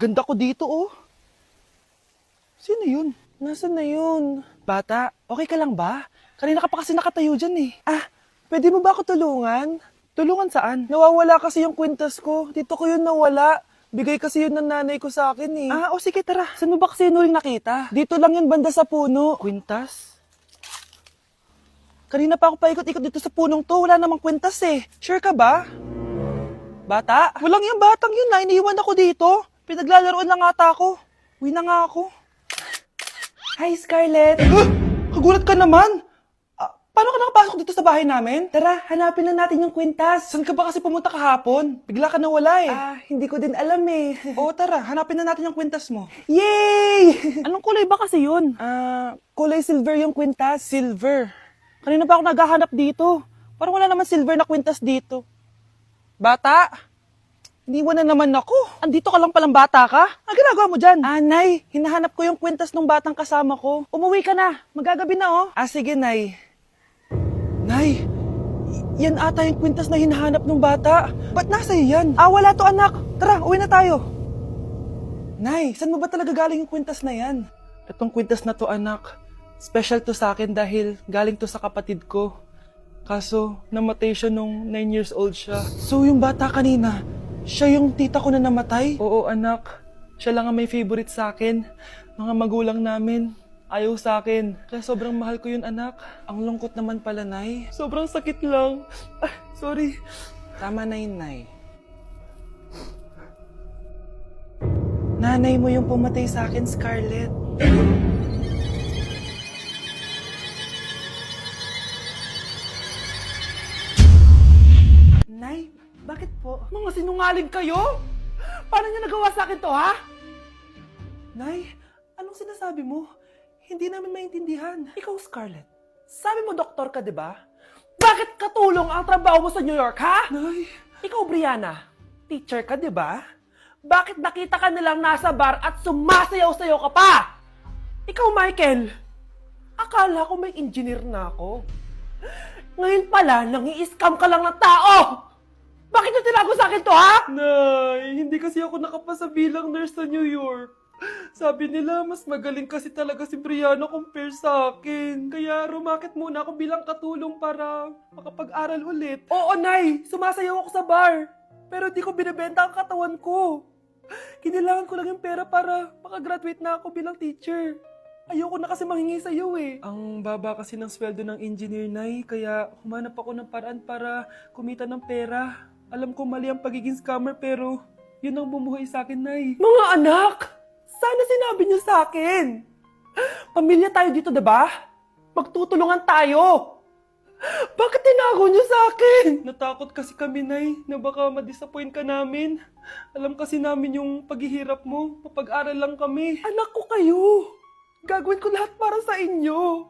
Ganda ko dito, oh. Sino yun? Nasaan na yun? Bata, okay ka lang ba? Kanina ka pa kasi nakatayo dyan eh. Pwede mo ba ako tulungan? Tulungan saan? Nawawala kasi yung kwintas ko. Dito ko yun nawala. Bigay kasi yun ng nanay ko sa akin eh. Sige tara. Saan mo ba kasi yun uling nakita? Dito lang yun banda sa puno. Kwintas? Kanina pa ako paikot-ikot dito sa punong to. Wala namang kwintas eh. Sure ka ba? Bata? Walang yung batang yun na. Iniiwan ako dito. Pinaglalaroan lang ata ako. Uwi na nga ako. Hi, Scarlett. Kagulat ka naman. Paano ka nakapasok dito sa bahay namin? Tara, hanapin lang natin yung kwintas. Saan ka ba kasi pumunta kahapon? Bigla ka nawala eh. Hindi ko din alam eh. Oo, tara, hanapin na natin yung kwintas mo. Yay! Anong kulay ba kasi yun? Kulay silver yung kwintas. Silver? Kanina pa ako naghahanap dito. Parang wala naman silver na kwintas dito. Bata? Iniwan na naman ako. Andito ka lang palang bata ka? Ang ginagawa mo dyan? Nay, hinahanap ko yung kwintas ng batang kasama ko. Umuwi ka na. Magagabi na oh. Sige, Nay. Nay, yan ata yung kwintas na hinahanap ng bata. Ba't nasa iyo yan? Wala to anak. Tara, uwi na tayo. Nay, saan mo ba talaga galing yung kwintas na yan? Itong kwintas na to anak, special to sa akin dahil galing to sa kapatid ko. Kaso, namatay siya nung 9 years old siya. So yung bata kanina, siya yung tita ko na namatay? Oo anak, siya lang ang may favorite sa akin. Mga magulang namin, ayaw sa akin. Kaya sobrang mahal ko yun anak. Ang lungkot naman pala, Nay. Sobrang sakit lang. Sorry. Tama na yun, Nay. Nanay mo yung pumatay sa akin, Scarlett. Nay, bakit po? Mga sinungaling kayo? Paano niyo nagawa sa akin to, ha? Nay, anong sinasabi mo? Hindi namin maintindihan. Ikaw, Scarlett, sabi mo doktor ka, di ba? Bakit katulong ang trabaho mo sa New York, ha? Nay. Ikaw, Brianna, teacher ka, di ba? Bakit nakita ka nilang nasa bar at sumasayaw-sayaw ka pa? Ikaw, Michael, akala ko may engineer na ako. Ngayon pala, nangi-scam ka lang ng tao! Bakit yung tinago sa akin to, ha? Nay, hindi kasi ako nakapasa bilang nurse sa New York. Sabi nila, mas magaling kasi talaga si Brianna compare sa akin. Kaya rumakit muna ako bilang katulong para makapag-aral ulit. Oo, Nay! Sumasayaw ako sa bar. Pero di ko binibenta ang katawan ko. Kinilangan ko lang yung pera para makagraduate na ako bilang teacher. Ayoko na kasi manghingi sa iyo eh. Ang baba kasi ng sweldo ng engineer, Nay. Kaya humanap ako ng paraan para kumita ng pera. Alam ko mali ang pagiging scammer pero yun ang bumuhay sa akin, Nay. Mga anak! Sana sinabi niyo sa akin. Pamilya tayo dito, diba? Magtutulungan tayo. Bakit tinago niyo sa akin? Natakot kasi kami, Nay, na baka ma-disappoint ka namin. Alam kasi namin yung paghihirap mo. Papag-aral lang kami. Anak ko kayo. Gagawin ko lahat para sa inyo.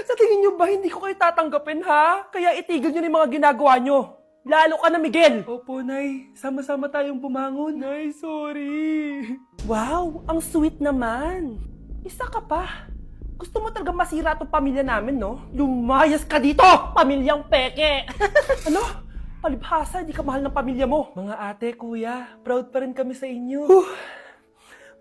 Sa tingin niyo ba hindi ko kayo tatanggapin, ha? Kaya itigil niyo na yung mga ginagawa niyo. Lalo ka na, Miguel! Opo, Nay. Sama-sama tayong bumangon. Nay, sorry. Wow, ang sweet naman. Isa ka pa. Gusto mo talaga masira itong pamilya namin, no? Lumayas ka dito, pamilyang peke! Ano? Palibhasa, di ka mahal ng pamilya mo. Mga ate, kuya, proud pa rin kami sa inyo.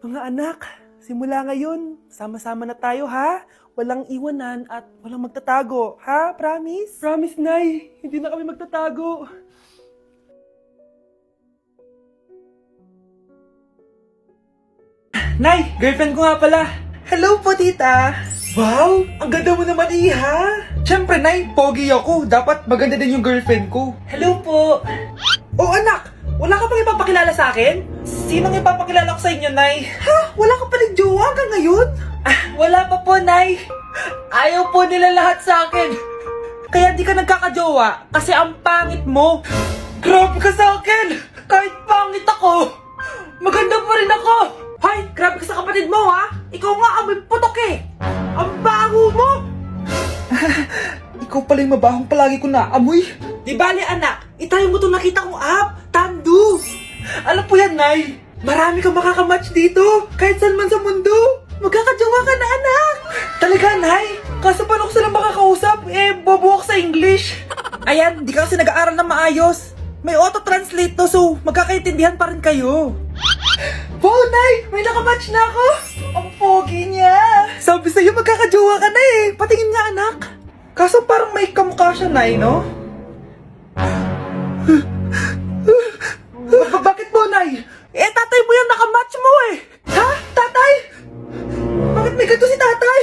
Mga anak, simula ngayon, sama-sama na tayo, ha? Walang iwanan at walang magtatago, ha? Promise? Promise, Nay. Hindi na kami magtatago. Nay, girlfriend ko nga pala. Hello po, tita. Wow, ang ganda mo naman, Iha. Siyempre, Nay, pogi ako. Dapat maganda din yung girlfriend ko. Hello po. Oh, anak, wala ka pang ipapakilala sa akin? Sinong ipapakilala ko sa inyo, Nay? Ha? Wala ka palang jowa hanggang ngayon? Wala pa po, Nay. Ayaw po nila lahat sa akin. Kaya di ka nagkakajowa kasi ang pangit mo. Grabe ka sa akin. Kahit pangit ako, maganda pa rin ako. Hay, grabe ka sa kapatid mo, ha? Ikaw nga amoy putok eh. Ang baho mo. Ikaw pala yung mabahong palagi ko naamoy. Di bali, anak. Itayo mo itong nakita kong app. Tandu. Alam po yan, Nay. Marami kang makakamatch dito. Kahit saan man sa mundo. Magkakajowa ka na, anak. Talaga, Nay? Kaso paano ko silang makakausap? Bobo ako sa English. Ayan, di ka kasi nag-aaral na maayos. May auto-translate to, so magkakaintindihan pa rin kayo. Wow, Nay! May nakamatch na ako! Ang pogi niya! Sabi sa'yo, magkakajowa ka na eh! Patingin nga, anak! Kaso parang may kamukha siya, Nay, no? Bakit po, Nay? Eh, tatay mo yung nakamatch mo eh! Ha? Tatay? Bakit may ganito si tatay?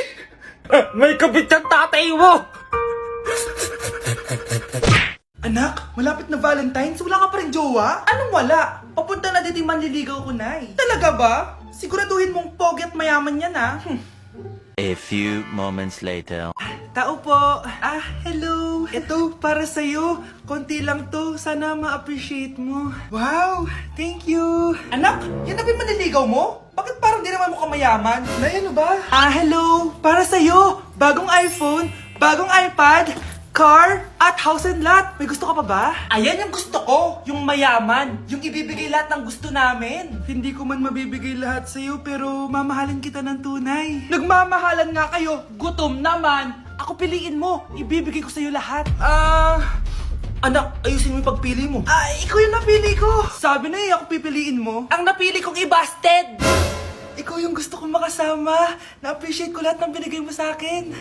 May kabit ang tatay mo! Anak, malapit na Valentine's, wala ka pa rin jowa? Anong wala? Papunta na dito yung manliligaw ko, Nay. Talaga ba? Siguraduhin mong pogi at mayaman yan, ha? A few moments later. Tao po. Hello. Ito, para sa'yo. Konti lang to. Sana ma-appreciate mo. Wow, thank you. Anak, yan na ba yung manliligaw mo? Bakit parang di naman mukhang mayaman? Nay, ano ba? Hello. Para sa'yo. Bagong iPhone, bagong iPad, car, at house and lot. May gusto ka pa ba? Ayan yung gusto ko. Yung mayaman. Yung ibibigay lahat ng gusto namin. Hindi ko man mabibigay lahat sa'yo, pero mamahalin kita ng tunay. Nagmamahalan nga kayo. Gutom naman. Ako piliin mo. Ibibigay ko sa'yo lahat. Anak, ayusin mo yung pagpili mo. Ikaw yung napili ko. Sabi na ako pipiliin mo. Ang napili kong i-busted. Ikaw yung gusto kong makasama. Na-appreciate ko lahat ng binigay mo sa akin.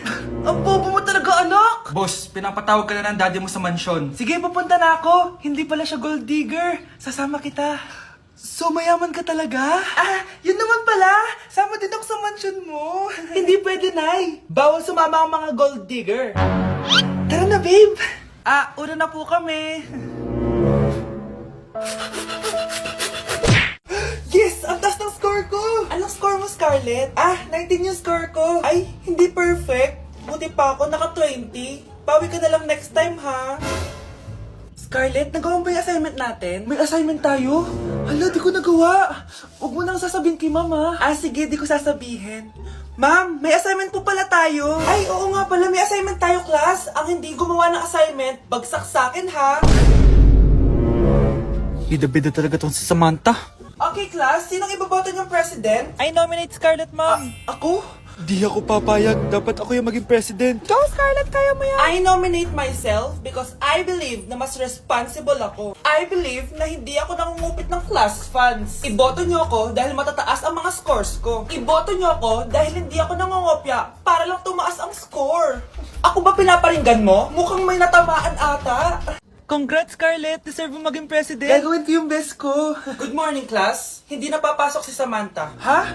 Ang bobo mo talaga, anak! Boss, pinapatawag ka na ng daddy mo sa mansyon. Sige, papunta na ako. Hindi pala siya gold digger. Sasama kita. So, mayaman ka talaga? Yun naman pala. Sama din ako sa mansyon mo. Hindi pwede, Nay. Bawal sumama ang mga gold digger. Tara na, babe. Una na po kami. Yes! Ang taas ng score ko! Anong score mo, Scarlett? 19 yung score ko. Ay, hindi perfect. Buti pa ako, naka 20. Bawi ka na lang next time, ha? Scarlett, nagawa mo ba yung assignment natin? May assignment tayo? Hala, di ko nagawa. Huwag mo nang sasabihin kay mama. Sige, di ko sasabihin. Ma'am, may assignment po pala tayo. Ay, oo nga pala, may assignment tayo, class. Ang hindi gumawa ng assignment, bagsak sa akin, ha? Bida-bida talaga tong si Samantha. Okay, class, sinong iboboto niyong president? I nominate Scarlett, ma'am. Ako? Di ako papayag. Dapat ako yung maging president. Go, Scarlett, kaya mo yan. I nominate myself because I believe na mas responsible ako. I believe na hindi ako nangungupit ng class funds. Iboto niyo ako dahil matataas ang mga scores ko. Iboto niyo ako dahil hindi ako nangungopya para lang tumaas ang score. Ako ba pinaparinggan mo? Mukhang may natamaan ata. Congrats, Scarlett. Deserve mo maging president. Gagawin ko yung best ko. Good morning, class. Hindi na papasok si Samantha. Ha?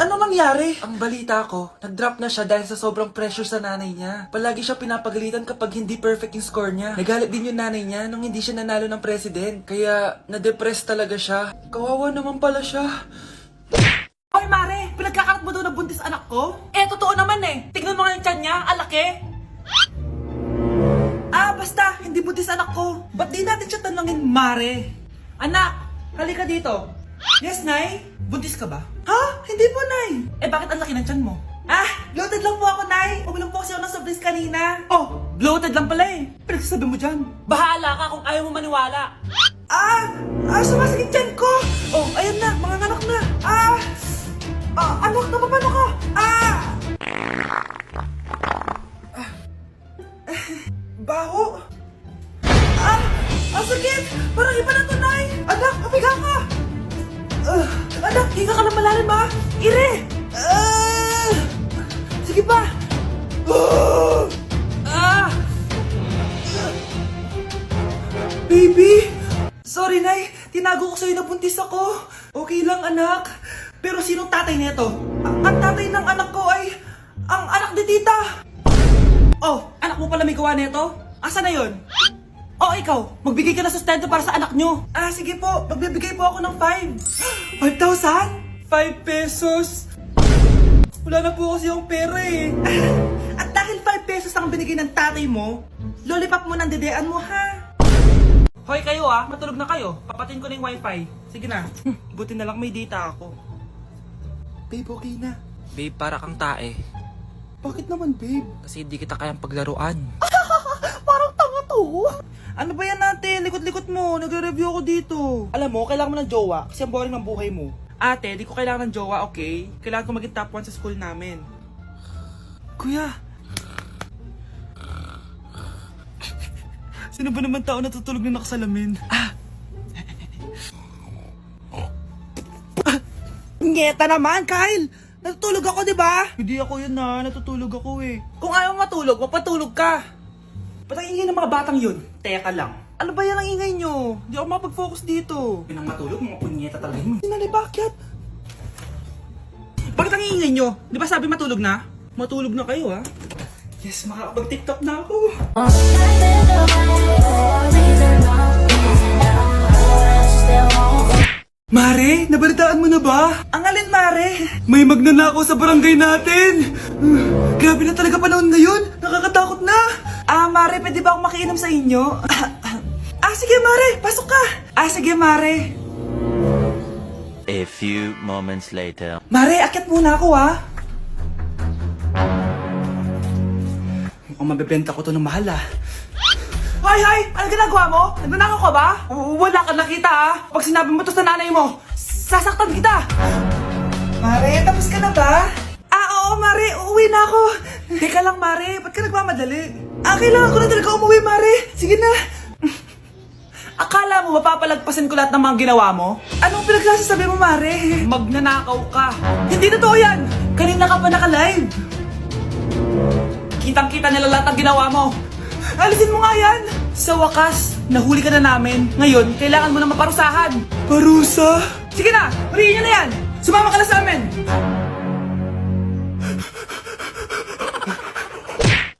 Ano nangyari? Ang balita ko, nag-drop na siya dahil sa sobrang pressure sa nanay niya. Palagi siya pinapagalitan kapag hindi perfect yung score niya. Nagalit din yung nanay niya nung hindi siya nanalo ng president. Kaya, na-depress talaga siya. Kawawa naman pala siya. Hoy, Mare! Pinagkakarat mo daw na buntis anak ko? Totoo naman eh. Tignan mo nga yung tiyan niya, alaki. Basta, hindi buntis anak ko. Ba't di natin siya tanongin, Mare? Anak, halika dito. Yes, Nay? Buntis ka ba? Ha? Hindi po, Nay. Bakit ang laki ng tiyan mo? Bloated lang po ako, Nay. Uminom po kasi ako ng soft kanina. Oh, bloated lang pala eh. Pinagsasabi mo dyan. Bahala ka kung ayaw mo maniwala. Sumasakit tiyan ko. Oh, ayun na, mga anak na. Anak, napapano ka? Baho! Ang sakit! Parang iba na to, Nay! Anak, papiga ka! Anak, hinga ka na malalim, ha? Ire! Sige pa! Baby! Sorry, Nay. Tinago ko sa'yo na buntis ako. Okay lang, anak. Pero sinong tatay nito? Ang tatay ng anak ko ay ang anak ni tita. Oh, anak mo pala may gawa nito? Asa na yun? Oh, ikaw, magbigay ka na sustento para sa anak nyo. Sige po, magbibigay po ako ng 5. 5,000? 5 pesos? Wala na po kasi yung pera eh. At dahil 5 pesos ang binigay ng tatay mo, lollipop mo ng dedean mo, ha? Hoy kayo matulog na kayo. Papatin ko na yung wifi. Sige na. Buti na lang may data ako. Babe, okay na. Babe, para kang tae. Bakit naman, babe? Kasi hindi kita kayang paglaruan. Parang tanga to. Ano ba yan natin? Likot-likot mo. Nagre-review ako dito. Alam mo, kailangan mo ng jowa kasi ang boring ng buhay mo. Ate, di ko kailangan ng jowa, okay? Kailangan ko maging top 1 sa school namin. Kuya. Sino ba naman tao natutulog na nakasalamin? Nyeta naman, Kyle! Natutulog ako, di ba? Hindi ako yun natutulog ako eh. Kung ayaw matulog, mapatulog ka. Ba't ang ingay ng mga batang yun? Teka lang. Ano ba yan ang ingay nyo? Hindi ako mapag-focus dito. Yun ang matulog, mga punyeta talaga yun. Sinali, bakit? Bakit ang ingay nyo? Di ba sabi matulog na? Matulog na kayo, ha? Yes, makakapag-tiktok na ako. Mare, nabalitaan mo na ba? Ang alin, Mare? May magnanakaw sa barangay natin! Grabe na talaga panahon ngayon! Nakakatakot na! Mare, pwede ba akong makiinom sa inyo? Sige, Mare! Pasok ka! Sige, Mare! A few moments later. Mare, akyat muna ako, ha? Mukhang mabibenta ko to ng mahal, ha? Hay! Ano ginagawa mo? Nagnanakaw ka ba? Wala ka nakita, ha? Pag sinabi mo to sa nanay mo, sasaktan kita! Mare, tapos ka na ba? Oo, Mare. Uuwi na ako. Teka lang, Mare. Ba't ka nagmamadali? Kailangan ko na talaga umuwi, Mare. Sige na. Akala mo mapapalagpasan ko lahat ng mga ginawa mo? Anong pinagsasabi mo, Mare? Magnanakaw ka. Hindi totoo yan. Kanina ka pa naka-live. Kitang-kita nila lahat ng ginawa mo. Alisin mo nga yan. Sa wakas, nahuli ka na namin. Ngayon, kailangan mo na maparusahan. Parusa? Sige na, huliin niyo na yan. Sumama ka na sa amin.